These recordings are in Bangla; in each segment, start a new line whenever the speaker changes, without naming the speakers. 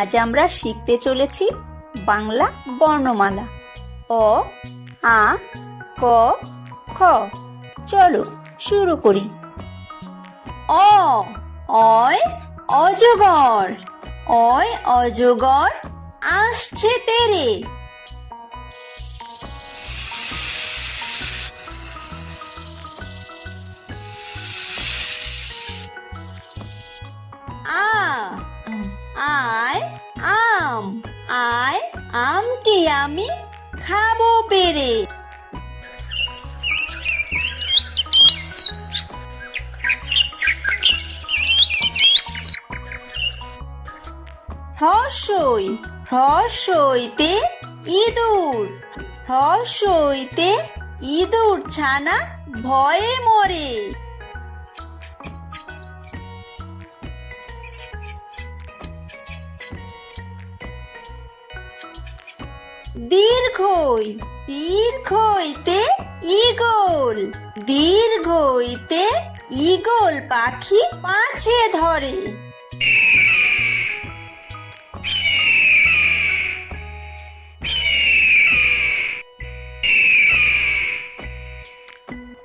আজ আমরা শিখতে চলেছি বাংলা বর্ণমালা অ আ ক খ। চলো শুরু করি। অ অয় অজগর, অয় অজগর আসছে তেরে। আ আয় আম, আয় আমটি আমি খাবো পেরে। হ্রস্বই হ্রস্বইতে ইঁদুর, হ্রস্বইতে ইঁদুর ছানা ভয়ে মরে। দীর্ঘই দীর্ঘইতে ঈগল, দীর্ঘইতে ঈগল পাখি পাছে ধরে।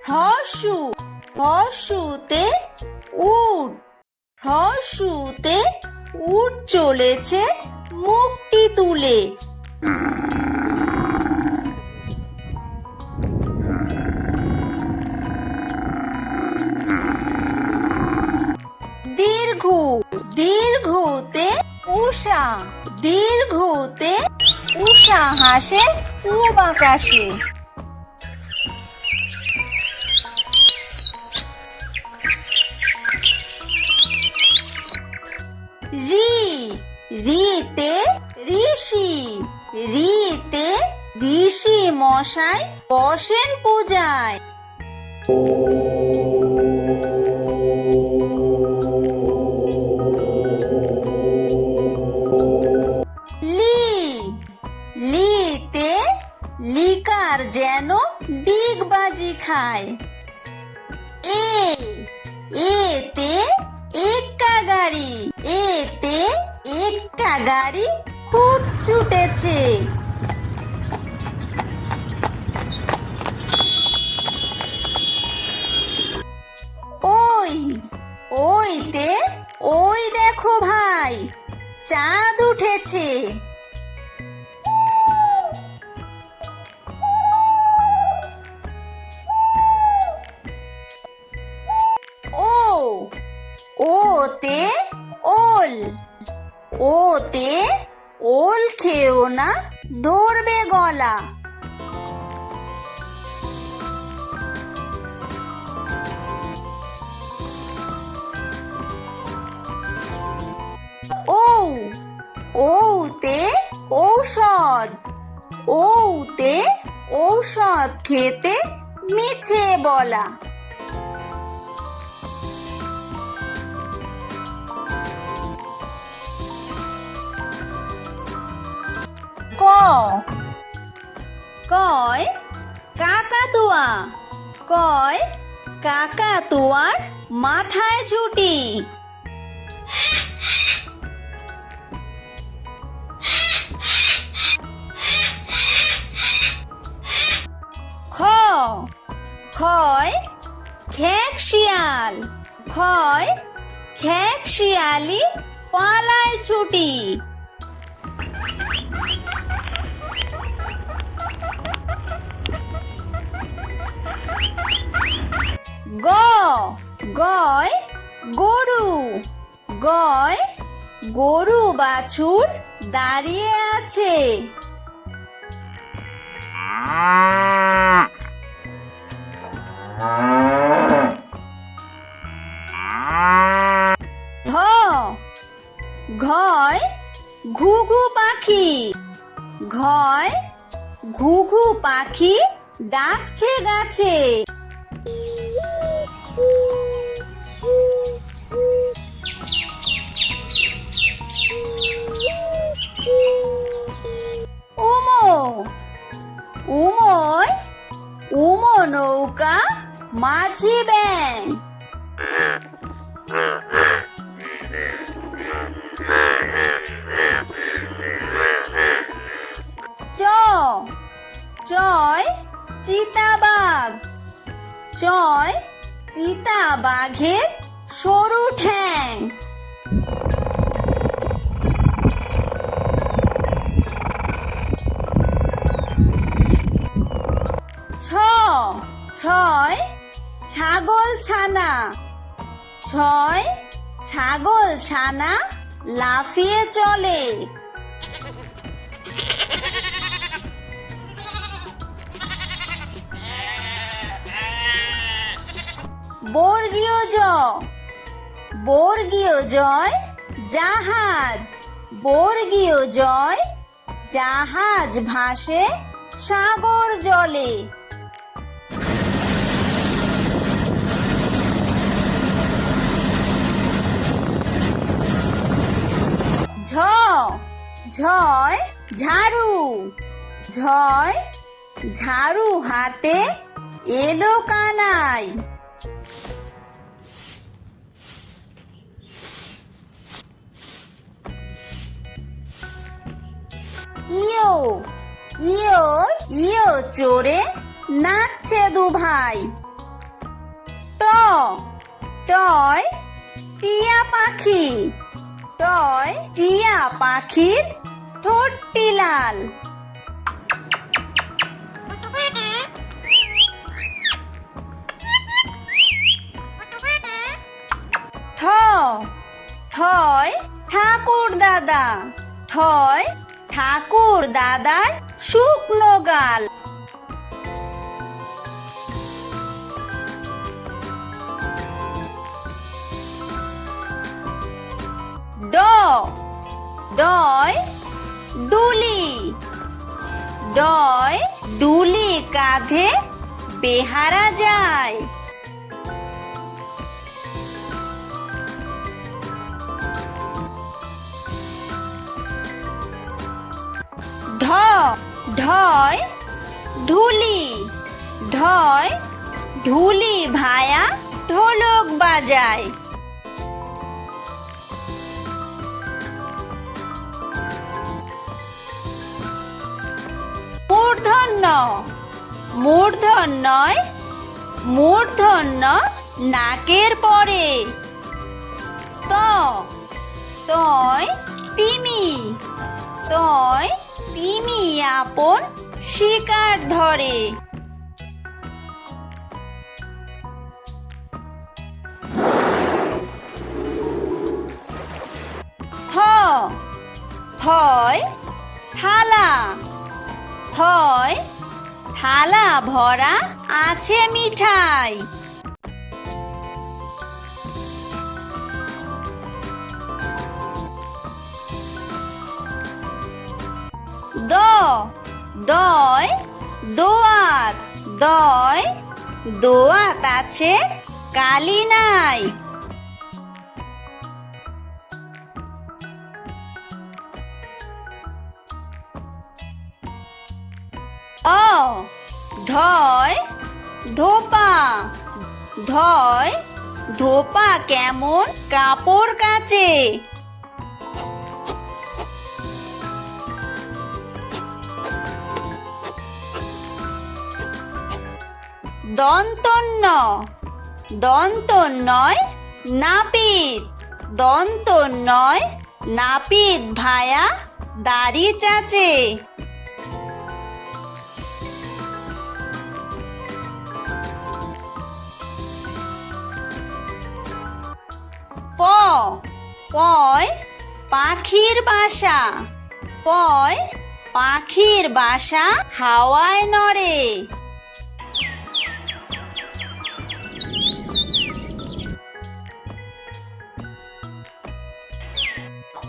হ্রস্বু হ্রস্বুতে উট, হ্রস্বুতে উট চলেছে মুখটি তুলে। দীর্ঘ দীর্ঘতে উষা, দীর্ঘতে উষা হাসে পূব আকাশে। রি রিতে ঋষি, রিতে ঋষি মশাই বসেন পূজায়। লি লিতে লিকার যেন ডিগবাজি খায়। এ এতে এক্কা গাড়ি, এতে এক্কা গাড়ি খুব ছুটেছে। ওই ওইতে ওই দেখো ভাই চাঁদ উঠেছে। ও ওতে ওল, ওতে ওল খেও না ধরবে গলা। ও ওতে ঔষধ, ওতে ঔষধ খেতে মিছে বলা। ক কয় কাকাতুয়া, কয় কাকাতুয়ার মাথায় ছুটি। খ খয় খেক শিয়াল, খয় খেক শিয়ালি পালায় ছুটি। গ গয় গরু, গয় গরু বাছুর দাঁড়িয়ে আছে। ধ ঘয় ঘুঘু পাখি, ঘয় ঘুঘু পাখি ডাকছে গাছে। উমো উমোয় উমো নৌকা মাঝি ব্যাং। চয় চিতাবাঘ। চয় চিতাবাঘের সরু ঠ্যাং। ছয় ছাগল ছানা। ছয় ছাগল ছানা লাফিয়ে চলে। বর্গীয় জ। বর্গীয় জয় জাহাজ। বর্গীয় জয় জাহাজ ভাসে সাগর জলে। ঝয় ঝাড়ু। ঝয় ঝাড়ু হাতে এলো কানাই। ইয়ো ইয়ো ইয়ো চড়ে নাচছে দুভাই। টয় টিয়া পাখি। টয় টিয়া পাখির ঠোঁটটি লাল। ঠয় ঠাকুর দাদা। ঠয় ঠাকুর দাদার শুকনো গাল। ডয় ডুলি। ডয় ডুলি কাঁধে বেহারা যায়। ঢয় ঢুলি। ঢয় ঢুলি ভায়া ঢোলক বাজায়। মূর্ধন্যয় মূর্ধন্য নাকের পরে। তয় তিমি। তয় তিমি আপন শিকার ধরে। থয় থালা। থয় থালা ভরা আছে মিঠাই। দয় দোয়াত। দয় দোয়াত আছে কালি নাই। ধয় ধোপা। ধয় ধোপা কেমন কাপড় কাচে। দন্তন্যয় নাপিত। দন্তন্যয় নাপিত ভায়া দাড়ি চাচে। পয় পাখির বাসা। পয় পাখির বাসা হাওয়ায় নড়ে।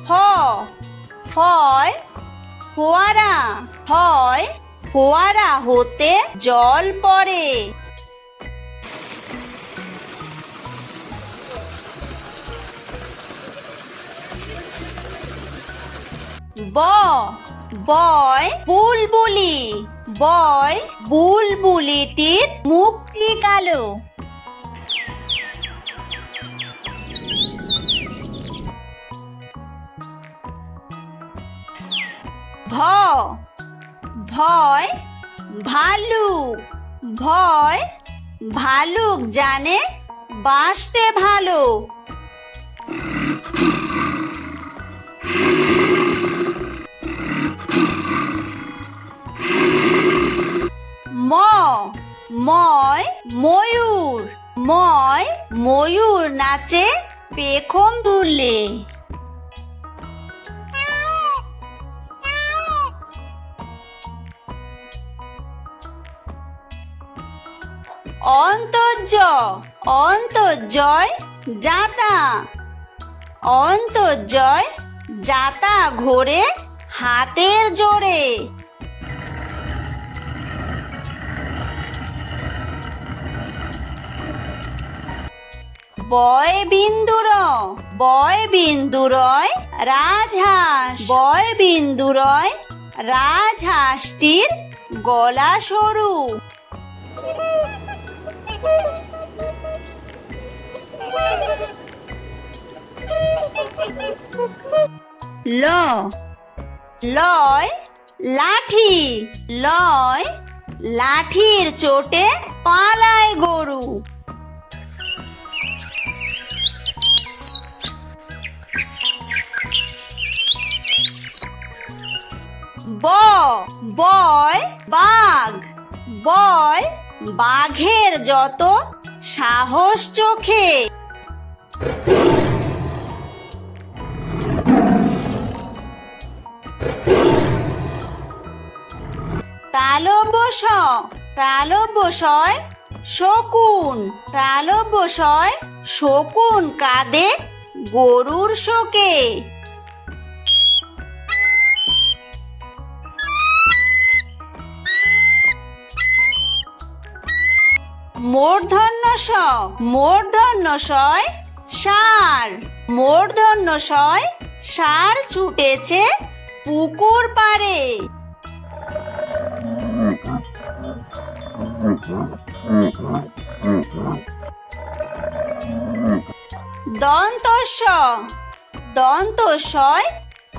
ফয় ফোয়ারা। ফয় ফোয়ারা হতে জল পড়ে। বয় বুলবুলি। বয় বুলবুলিটির মুখটি কালো। ভয় ভয় ভালুক ভয় ভালুক জানে বাঁচতে ভালো। ম ময় ময়ূর ময় ময়ূর নাচে পেখম দুললে। অন্তর্য অন্তর্জয় যাতা অন্তর্জয় যাতা ঘোরে হাতের জোরে। বয় বিন্দুর বয় বিন্দুরয় রাজহাঁস বয় বিন্দুরয় রাজহাঁসটির গলা সরু। ল লয় লাঠি লয় লাঠির চোটে পালায় গরু। বয় বাঘ বয় বাঘের যত সাহস চোখে। তালব্যশয় শকুন তালব্যশয় শকুন কাঁদে গরুর শোকে। মূর্ধন্যশয় ষাঁড় মূর্ধন্যশয় ষাঁড় ছুটেছে পুকুর পাড়ে। দন্তস্বয়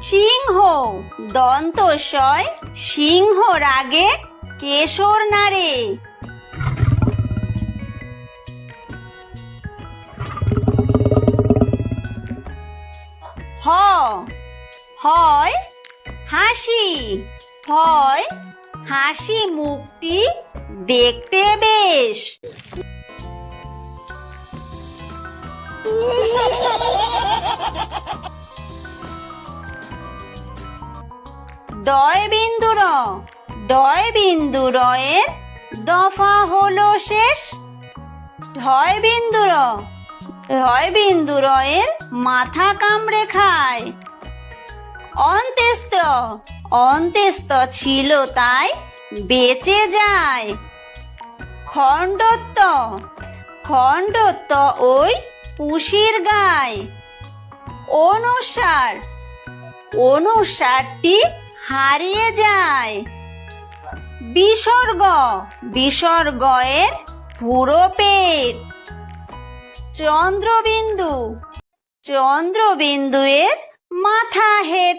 সিংহ দন্তস্বয় সিংহ রাগে কেশর নাড়ে। হয় হাসি হয় হাসি মুখটি দেখতে বেশ। ডয় বিন্দুরয়ের দফা হলো শেষ। ধয় বিন্দুরয়ের মাথা কামড়ে খায়। অন্ত্যেস্ত ছিল তাই বেঁচে যায়। খণ্ডত্ব ওই পুষির গায়। অনুসারটি হারিয়ে যায়। বিসর্গয়ের পুরো পেট। চন্দ্রবিন্দুয়ের মাথা হেঁট।